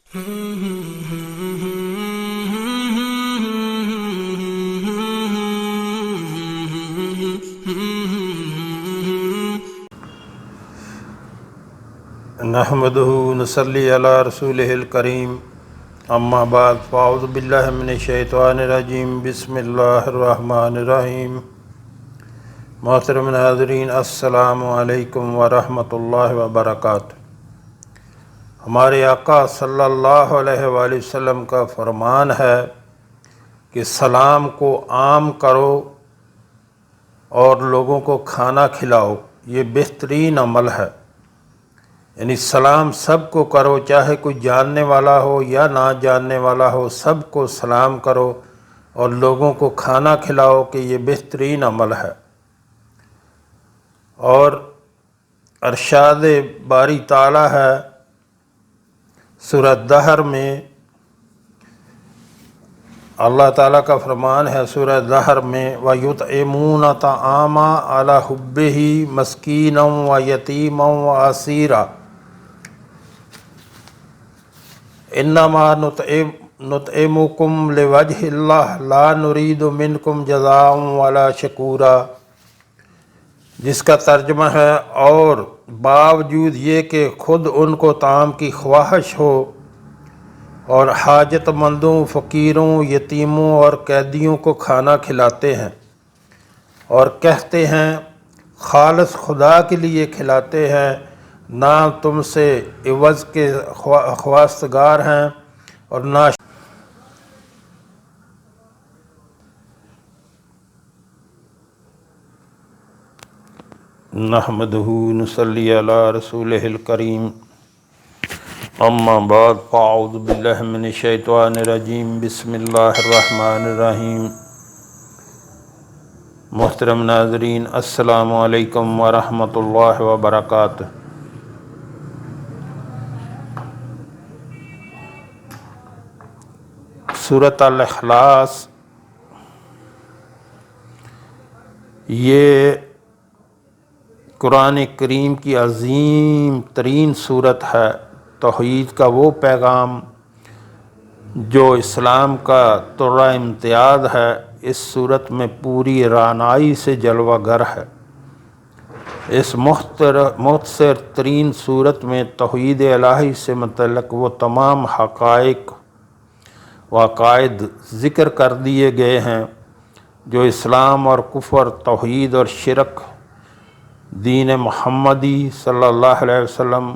نحمدہ ونصلی علی رسولہ الکریم، اما بعد فاعوذ باللہ من الشیطان الرجیم، بسم اللہ الرحمن الرحیم۔ محترم ناظرین، السلام علیکم ورحمۃ اللہ وبرکاتہ۔ ہمارے آقا صلی اللہ علیہ وآلہ وسلم کا فرمان ہے کہ سلام کو عام کرو اور لوگوں کو کھانا کھلاؤ، یہ بہترین عمل ہے۔ یعنی سلام سب کو کرو، چاہے کوئی جاننے والا ہو یا نہ جاننے والا ہو، سب کو سلام کرو اور لوگوں کو کھانا کھلاؤ، کہ یہ بہترین عمل ہے۔ اور ارشاد باری تعالی ہے سورہ دہر میں، اللہ تعالیٰ کا فرمان ہے سورہ دہر میں، وَيُطْعِمُونَ الطَّعَامَ عَلَىٰ حُبِّهِ مِسْكِينًا وَيَتِيمًا وَأَسِيرًا انما نطعمکم لوجہ اللہ لا نرید منکم جزاء ولا شکورا، جس کا ترجمہ ہے، اور باوجود یہ کہ خود ان کو طعام کی خواہش ہو اور حاجت مندوں، فقیروں، یتیموں اور قیدیوں کو کھانا کھلاتے ہیں، اور کہتے ہیں خالص خدا کے لیے کھلاتے ہیں، نہ تم سے عوض کے خواستگار ہیں اور نہ نحمدہ نصلی علی رسولہ الکریم، اما بعد فاعوذ باللہ من الشیطان الرجیم، بسم اللہ الرحمن الرحیم۔ محترم ناظرین، السلام علیکم ورحمۃ اللہ وبرکاتہ۔ سورۃ الاخلاص یہ قرآن کریم کی عظیم ترین صورت ہے۔ توحید کا وہ پیغام جو اسلام کا ترہ امتیاز ہے، اس صورت میں پوری رعنائی سے جلوہ گر ہے۔ اس مختصر ترین صورت میں توحید الہی سے متعلق وہ تمام حقائق و عقائد ذکر کر دیے گئے ہیں جو اسلام اور کفر، توحید اور شرک، دین محمدی صلی اللہ علیہ وسلم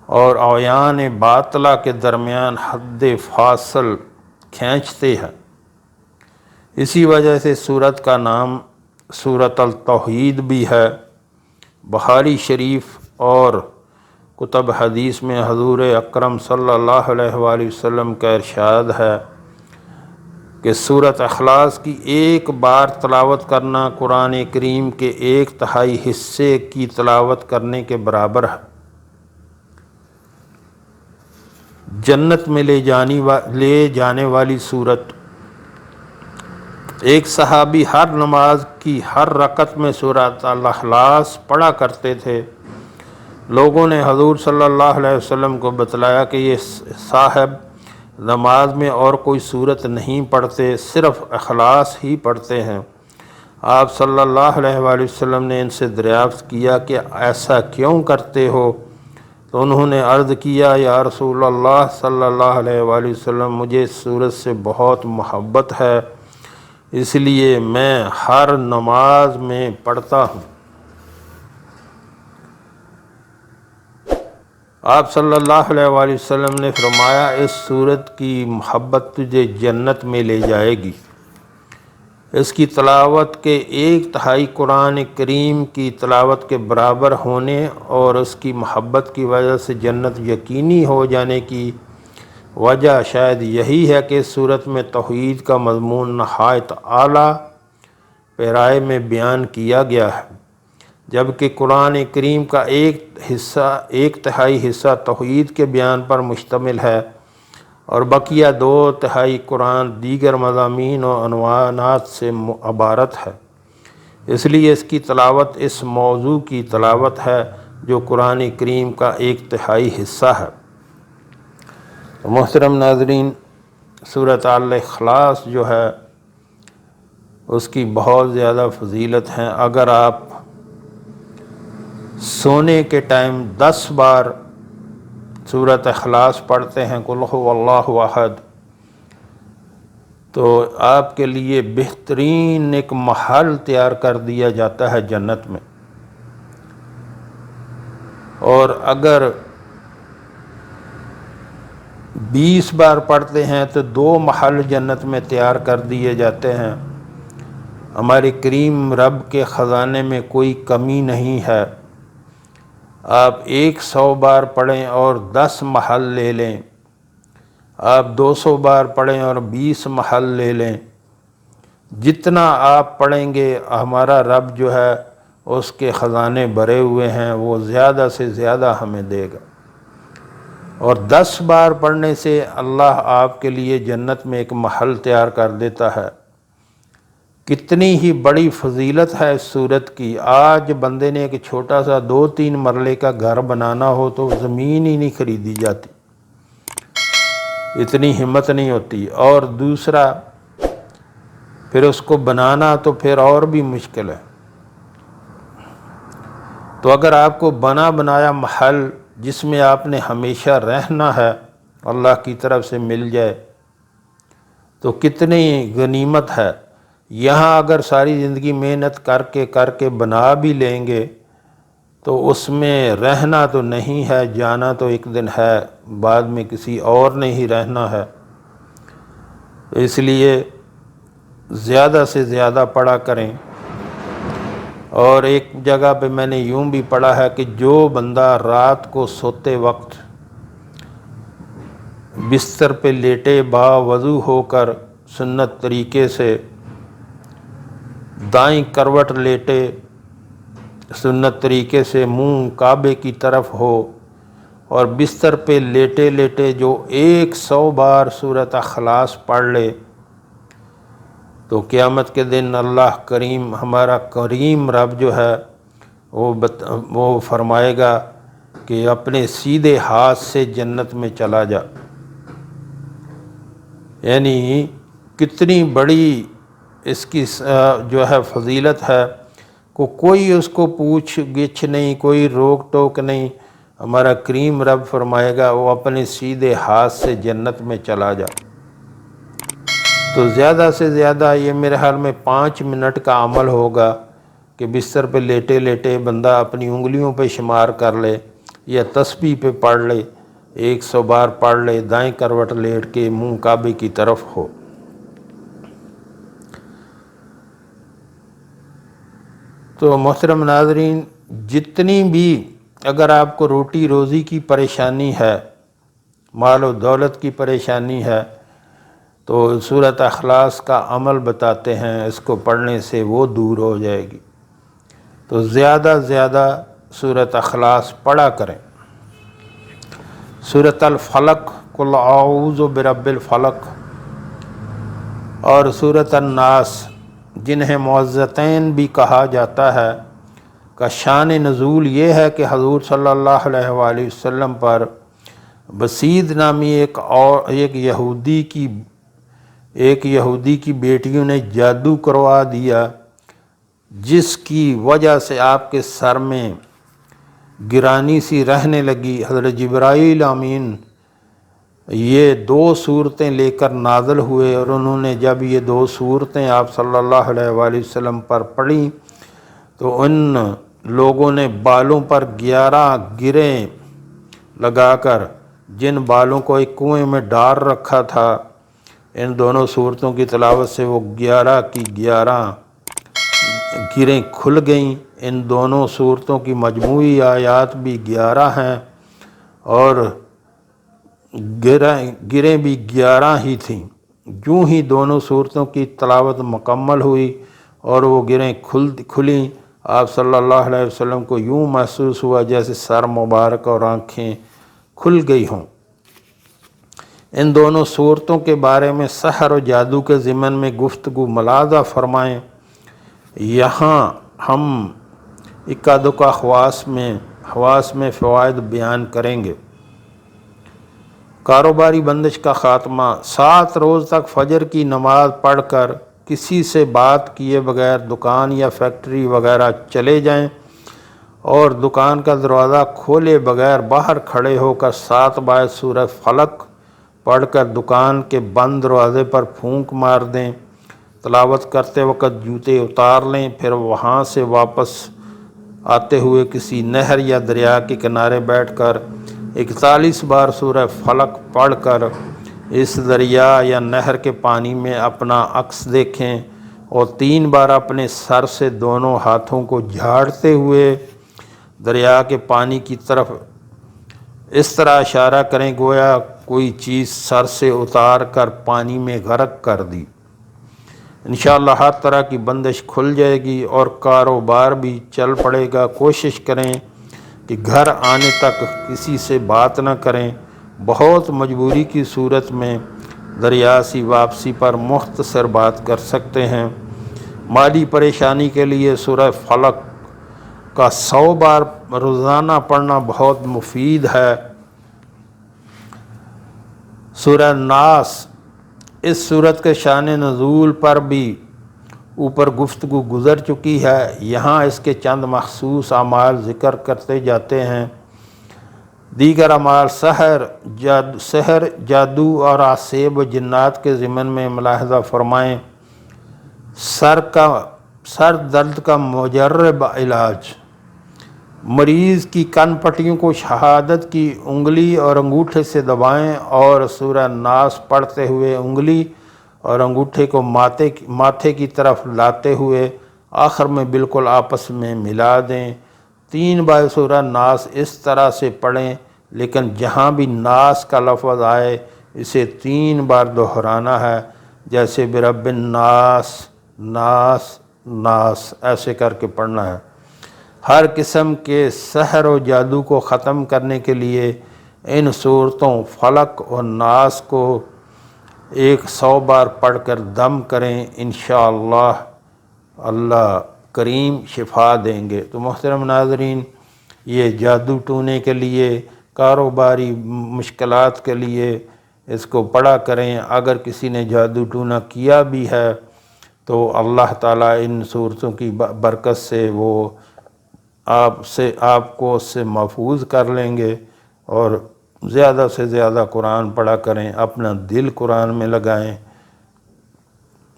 اور اعیان باطلہ کے درمیان حد فاصل کھینچتے ہیں۔ اسی وجہ سے سورت کا نام سورۃ التوحید بھی ہے۔ بخاری شریف اور کتب حدیث میں حضور اکرم صلی اللہ علیہ وآلہ وسلم کا ارشاد ہے کہ سورۃ اخلاص کی ایک بار تلاوت کرنا قرآن کریم کے 1/3 حصے کی تلاوت کرنے کے برابر ہے۔ جنت میں لے جانے والی سورت۔ ایک صحابی ہر نماز کی ہر رکعت میں سورۃ الاخلاص پڑھا کرتے تھے۔ لوگوں نے حضور صلی اللہ علیہ وسلم کو بتلایا کہ یہ صاحب نماز میں اور کوئی سورت نہیں پڑھتے، صرف اخلاص ہی پڑھتے ہیں۔ آپ صلی اللہ علیہ وآلہ وسلم نے ان سے دریافت کیا کہ ایسا کیوں کرتے ہو؟ تو انہوں نے عرض کیا، یا رسول اللہ صلی اللہ علیہ وآلہ وسلم، مجھے اس سورت سے بہت محبت ہے، اس لیے میں ہر نماز میں پڑھتا ہوں۔ آپ صلی اللہ علیہ وآلہ وسلم نے فرمایا، اس سورت کی محبت تجھے جنت میں لے جائے گی۔ اس کی تلاوت کے 1/3 قرآن کریم کی تلاوت کے برابر ہونے اور اس کی محبت کی وجہ سے جنت یقینی ہو جانے کی وجہ شاید یہی ہے کہ اس سورت میں توحید کا مضمون نہایت اعلیٰ پیرائے میں بیان کیا گیا ہے، جبکہ قرآن کریم کا 1/3 حصہ توحید کے بیان پر مشتمل ہے اور بقیہ 2/3 قرآن دیگر مضامین و عنوانات سے عبارت ہے۔ اس لیے اس کی تلاوت اس موضوع کی تلاوت ہے جو قرآن کریم کا 1/3 حصہ ہے۔ محترم ناظرین، سورۃ الاخلاص جو ہے اس کی بہت زیادہ فضیلت ہیں۔ اگر آپ سونے کے ٹائم 10 بار سورۃ اخلاص پڑھتے ہیں، قل هو اللہ احد، تو آپ کے لیے بہترین ایک محل تیار کر دیا جاتا ہے جنت میں۔ اور اگر 20 بار پڑھتے ہیں تو 2 محل جنت میں تیار کر دیے جاتے ہیں۔ ہمارے کریم رب کے خزانے میں کوئی کمی نہیں ہے۔ آپ 100 بار پڑھیں اور 10 محل لے لیں، آپ 200 بار پڑھیں اور 20 محل لے لیں، جتنا آپ پڑھیں گے ہمارا رب جو ہے اس کے خزانے بھرے ہوئے ہیں، وہ زیادہ سے زیادہ ہمیں دے گا۔ اور 10 بار پڑھنے سے اللہ آپ کے لیے جنت میں ایک محل تیار کر دیتا ہے۔ کتنی ہی بڑی فضیلت ہے اس سورت کی۔ آج بندے نے ایک چھوٹا سا 2-3 مرلے کا گھر بنانا ہو تو زمین ہی نہیں خریدی جاتی، اتنی ہمت نہیں ہوتی، اور دوسرا پھر اس کو بنانا تو پھر اور بھی مشکل ہے۔ تو اگر آپ کو بنا بنایا محل جس میں آپ نے ہمیشہ رہنا ہے اللہ کی طرف سے مل جائے تو کتنی غنیمت ہے۔ یہاں اگر ساری زندگی محنت کر کے بنا بھی لیں گے تو اس میں رہنا تو نہیں ہے، جانا تو ایک دن ہے، بعد میں کسی اور نے ہی رہنا ہے۔ اس لیے زیادہ سے زیادہ پڑھا کریں۔ اور ایک جگہ پہ میں نے یوں بھی پڑھا ہے کہ جو بندہ رات کو سوتے وقت بستر پہ لیٹے باوضو ہو کر سنت طریقے سے دائیں کروٹ لیٹے، سنت طریقے سے منہ کعبے کی طرف ہو، اور بستر پہ لیٹے لیٹے جو 100 بار سورۃ اخلاص پڑھ لے تو قیامت کے دن اللہ کریم، ہمارا کریم رب جو ہے وہ فرمائے گا کہ اپنے سیدھے ہاتھ سے جنت میں چلا جا۔ یعنی کتنی بڑی اس کی جو ہے فضیلت ہے، کوئی اس کو پوچھ گچھ نہیں، کوئی روک ٹوک نہیں۔ ہمارا کریم رب فرمائے گا وہ اپنے سیدھے ہاتھ سے جنت میں چلا جا۔ تو زیادہ سے زیادہ یہ میرے خیال میں 5 منٹ کا عمل ہوگا کہ بستر پہ لیٹے لیٹے بندہ اپنی انگلیوں پہ شمار کر لے یا تسبیح پہ پڑھ لے، 100 بار پڑھ لے، دائیں کروٹ لیٹ کے منہ کعبے کی طرف ہو۔ تو محترم ناظرین، جتنی بھی اگر آپ کو روٹی روزی کی پریشانی ہے، مال و دولت کی پریشانی ہے، تو سورۃ اخلاص کا عمل بتاتے ہیں، اس کو پڑھنے سے وہ دور ہو جائے گی۔ تو زیادہ زیادہ سورۃ اخلاص پڑھا کریں۔ سورۃ الفلق، قل اعوذ برب الفلق، اور سورۃ الناس جنہیں معوذتین بھی کہا جاتا ہے، کا شان نزول یہ ہے کہ حضور صلی اللہ علیہ وآلہ وسلم پر بسید نامی ایک یہودی کی بیٹیوں نے جادو کروا دیا، جس کی وجہ سے آپ کے سر میں گرانی سی رہنے لگی۔ حضرت جبرائیل امین یہ 2 صورتیں لے کر نازل ہوئے، اور انہوں نے جب یہ 2 صورتیں آپ صلی اللہ علیہ وآلہ وسلم پر پڑھیں تو ان لوگوں نے بالوں پر 11 گریں لگا کر، جن بالوں کو ایک کنویں میں ڈال رکھا تھا، ان دونوں صورتوں کی تلاوت سے وہ 11 کی 11 گریں کھل گئیں۔ ان دونوں صورتوں کی مجموعی آیات بھی 11 ہیں اور گریں بھی 11 ہی تھیں۔ یوں ہی دونوں صورتوں کی تلاوت مکمل ہوئی اور وہ گریں کھلیں، آپ صلی اللہ علیہ وسلم کو یوں محسوس ہوا جیسے سر مبارک اور آنکھیں کھل گئی ہوں۔ ان دونوں صورتوں کے بارے میں سحر و جادو کے ضمن میں گفتگو ملاحظہ فرمائیں۔ یہاں ہم اکا دکا خواص میں فوائد بیان کریں گے۔ کاروباری بندش کا خاتمہ، 7 روز تک فجر کی نماز پڑھ کر کسی سے بات کیے بغیر دکان یا فیکٹری وغیرہ چلے جائیں اور دکان کا دروازہ کھولے بغیر باہر کھڑے ہو کر 7 بار سورہ فلق پڑھ کر دکان کے بند دروازے پر پھونک مار دیں۔ تلاوت کرتے وقت جوتے اتار لیں، پھر وہاں سے واپس آتے ہوئے کسی نہر یا دریا کے کنارے بیٹھ کر 41 بار سورہ فلق پڑھ کر اس دریا یا نہر کے پانی میں اپنا عکس دیکھیں اور 3 بار اپنے سر سے دونوں ہاتھوں کو جھاڑتے ہوئے دریا کے پانی کی طرف اس طرح اشارہ کریں گویا کوئی چیز سر سے اتار کر پانی میں غرق کر دی۔ انشاءاللہ ہر طرح کی بندش کھل جائے گی اور کاروبار بھی چل پڑے گا۔ کوشش کریں کہ گھر آنے تک کسی سے بات نہ کریں۔ بہت مجبوری کی صورت میں دریا سے واپسی پر مختصر بات کر سکتے ہیں۔ مالی پریشانی کے لیے سورہ فلق کا 100 بار روزانہ پڑھنا بہت مفید ہے۔ سورہ ناس، اس سورت کے شان نزول پر بھی اوپر گفتگو گزر چکی ہے، یہاں اس کے چند مخصوص اعمال ذکر کرتے جاتے ہیں۔ دیگر اعمال سحر، جادو اور عصیب و جنات کے ضمن میں ملاحظہ فرمائیں۔ سر درد کا مجرب علاج، مریض کی کن پٹیوں کو شہادت کی انگلی اور انگوٹھے سے دبائیں اور سورہ ناس پڑھتے ہوئے انگلی اور انگوٹھے کو ماتھے کی طرف لاتے ہوئے آخر میں بالکل آپس میں ملا دیں۔ 3 بار سورہ ناس اس طرح سے پڑھیں، لیکن جہاں بھی ناس کا لفظ آئے اسے 3 بار دہرانا ہے، جیسے برب الناس، ناس، ناس، ایسے کر کے پڑھنا ہے۔ ہر قسم کے سحر و جادو کو ختم کرنے کے لیے ان صورتوں فلق اور ناس کو 100 بار پڑھ کر دم کریں، انشاءاللہ اللہ کریم شفا دیں گے۔ تو محترم ناظرین، یہ جادو ٹونے کے لیے، کاروباری مشکلات کے لیے اس کو پڑھا کریں۔ اگر کسی نے جادو ٹونا کیا بھی ہے تو اللہ تعالیٰ ان صورتوں کی برکت سے وہ آپ کو اس سے محفوظ کر لیں گے۔ اور زیادہ سے زیادہ قرآن پڑھا کریں، اپنا دل قرآن میں لگائیں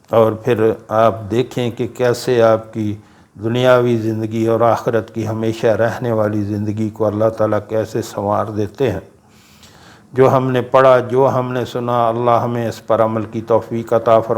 اور پھر آپ دیکھیں کہ کیسے آپ کی دنیاوی زندگی اور آخرت کی ہمیشہ رہنے والی زندگی کو اللہ تعالیٰ کیسے سنوار دیتے ہیں۔ جو ہم نے پڑھا، جو ہم نے سنا، اللہ ہمیں اس پر عمل کی توفیق عطا فرمائے۔